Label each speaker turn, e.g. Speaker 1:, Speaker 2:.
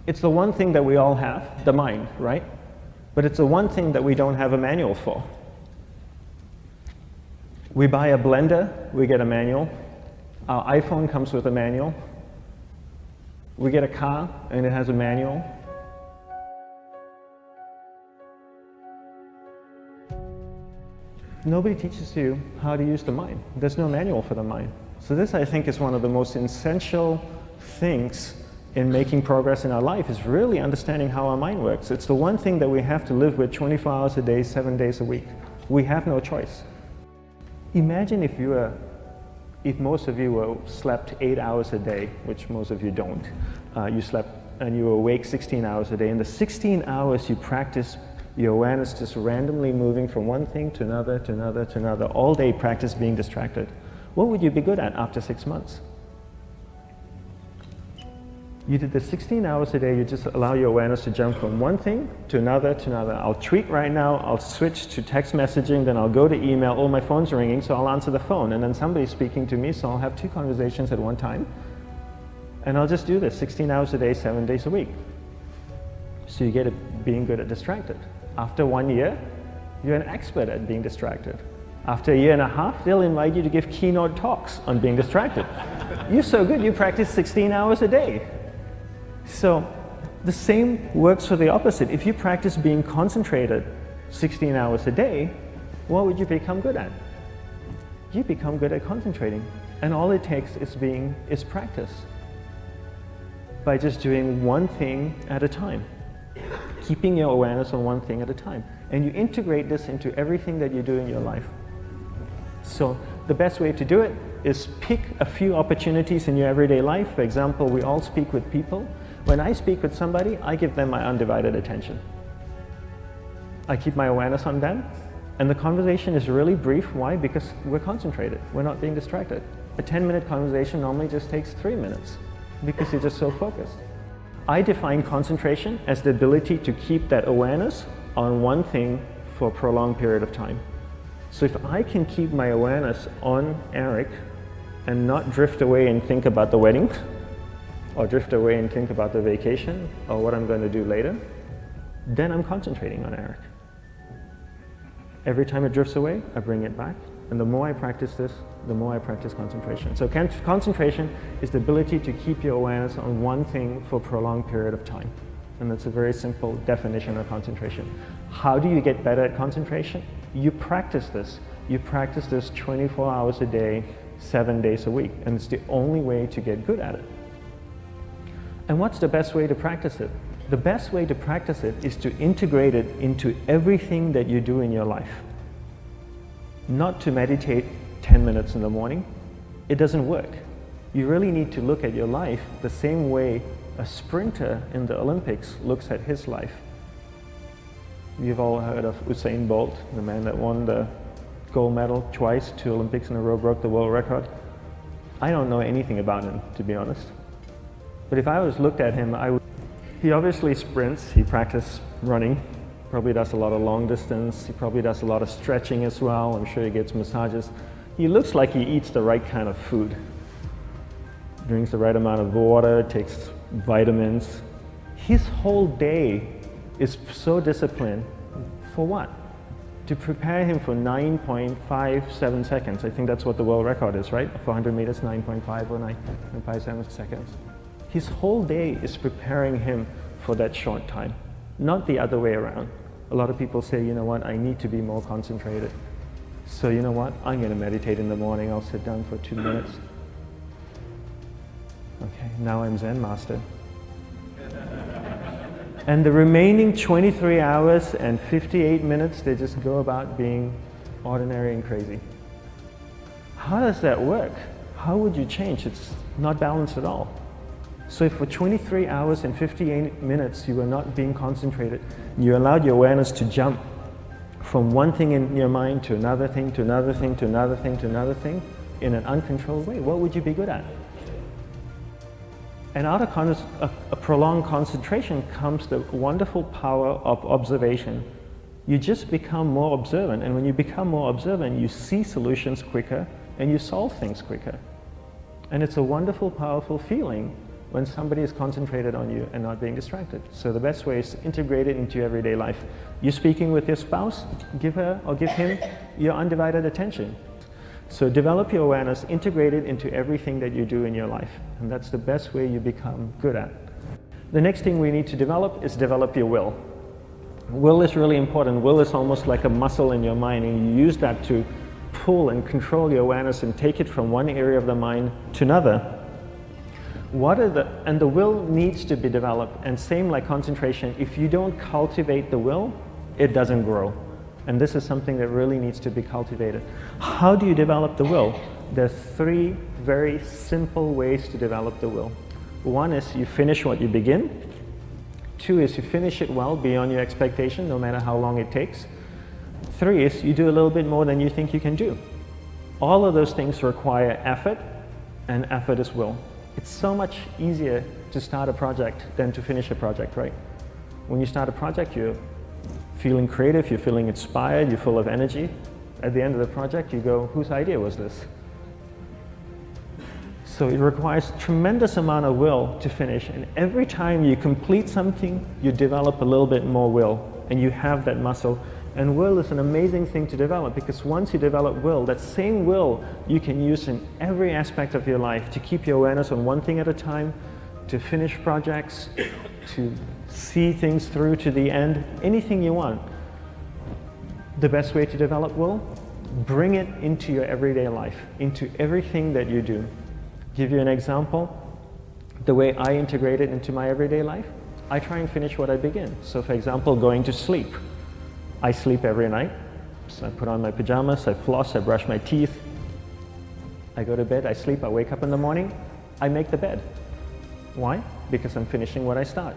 Speaker 1: It's the one thing that we all have, the mind, right? But it's the one thing that we don't have a manual for. We buy a blender, we get a manual. Our iPhone comes with a manual. We get a car and it has a manual. Nobody teaches you how to use the mind. There's no manual for the mind. So this, I think, is one of the most essential things in making progress in our life, is really understanding how our mind works. It's the one thing that we have to live with 24 hours a day, 7 days a week. We have no choice. Imagine if most of you slept 8 hours a day, which most of you don't. You slept and you were awake 16 hours a day. In the 16 hours you practice your awareness just randomly moving from one thing to another, to another, to another, all day practice being distracted. What would you be good at after 6 months? You did the 16 hours a day, you just allow your awareness to jump from one thing to another, to another. I'll tweet right now, I'll switch to text messaging, then I'll go to email, oh, my phone's ringing, so I'll answer the phone, and then somebody's speaking to me, so I'll have 2 conversations at one time. And I'll just do this 16 hours a day, 7 days a week. So you get it being good at distracted. After 1 year, you're an expert at being distracted. After 1.5 years, they'll invite you to give keynote talks on being distracted. You're so good, you practice 16 hours a day. So the same works for the opposite. If you practice being concentrated 16 hours a day, what would you become good at? You become good at concentrating. And all it takes is practice. By just doing one thing at a time. Keeping your awareness on one thing at a time. And you integrate this into everything that you do in your life. So the best way to do it is pick a few opportunities in your everyday life. For example, we all speak with people. When I speak with somebody, I give them my undivided attention. I keep my awareness on them, and the conversation is really brief. Why? Because we're concentrated. We're not being distracted. A 10-minute conversation normally just takes 3 minutes because you're just so focused. I define concentration as the ability to keep that awareness on one thing for a prolonged period of time. So if I can keep my awareness on Eric and not drift away and think about the wedding, or drift away and think about the vacation, or what I'm going to do later, then I'm concentrating on Eric. Every time it drifts away, I bring it back. And the more I practice this, the more I practice concentration. So concentration is the ability to keep your awareness on one thing for a prolonged period of time. And that's a very simple definition of concentration. How do you get better at concentration? You practice this. You practice this 24 hours a day, 7 days a week. And it's the only way to get good at it. And what's the best way to practice it? The best way to practice it is to integrate it into everything that you do in your life. Not to meditate 10 minutes in the morning. It doesn't work. You really need to look at your life the same way a sprinter in the Olympics looks at his life. You've all heard of Usain Bolt, the man that won the gold medal twice, 2 Olympics in a row, broke the world record. I don't know anything about him, to be honest. But if I was looked at him, he obviously sprints, he practices running, probably does a lot of long distance, he probably does a lot of stretching as well, I'm sure he gets massages. He looks like he eats the right kind of food. Drinks the right amount of water, takes vitamins. His whole day is so disciplined. For what? To prepare him for 9.57 seconds. I think that's what the world record is, right? 400 meters, 9.5 or 9.57 seconds. His whole day is preparing him for that short time, not the other way around. A lot of people say, you know what, I need to be more concentrated. So you know what, I'm going to meditate in the morning, I'll sit down for 2 minutes. Okay, now I'm Zen master. And the remaining 23 hours and 58 minutes, they just go about being ordinary and crazy. How does that work? How would you change? It's not balanced at all. So if for 23 hours and 58 minutes you were not being concentrated, you allowed your awareness to jump from one thing in your mind to another thing, to another thing, to another thing, to another thing, in an uncontrolled way, what would you be good at? And out of a prolonged concentration comes the wonderful power of observation. You just become more observant, and when you become more observant, you see solutions quicker and you solve things quicker. And it's a wonderful, powerful feeling when somebody is concentrated on you and not being distracted. So the best way is to integrate it into your everyday life. You're speaking with your spouse, give her or give him your undivided attention. So develop your awareness, integrate it into everything that you do in your life. And that's the best way you become good at. The next thing we need to develop is develop your will. Will is really important. Will is almost like a muscle in your mind, and you use that to pull and control your awareness and take it from one area of the mind to another. And the will needs to be developed, and same like concentration, if you don't cultivate the will, it doesn't grow. And this is something that really needs to be cultivated. How do you develop the will? There's 3 very simple ways to develop the will. 1 is you finish what you begin. 2 is you finish it well beyond your expectation, no matter how long it takes. 3 is you do a little bit more than you think you can do. All of those things require effort, and effort is will. It's so much easier to start a project than to finish a project, right? When you start a project, you're feeling creative, you're feeling inspired, you're full of energy. At the end of the project, you go, whose idea was this? So it requires tremendous amount of will to finish, and every time you complete something, you develop a little bit more will, and you have that muscle. And will is an amazing thing to develop, because once you develop will, that same will you can use in every aspect of your life to keep your awareness on one thing at a time, to finish projects, to see things through to the end, anything you want. The best way to develop will? Bring it into your everyday life, into everything that you do. Give you an example, the way I integrate it into my everyday life, I try and finish what I begin. So for example, going to sleep. I sleep every night, so I put on my pajamas, I floss, I brush my teeth, I go to bed, I sleep, I wake up in the morning, I make the bed. Why? Because I'm finishing what I start.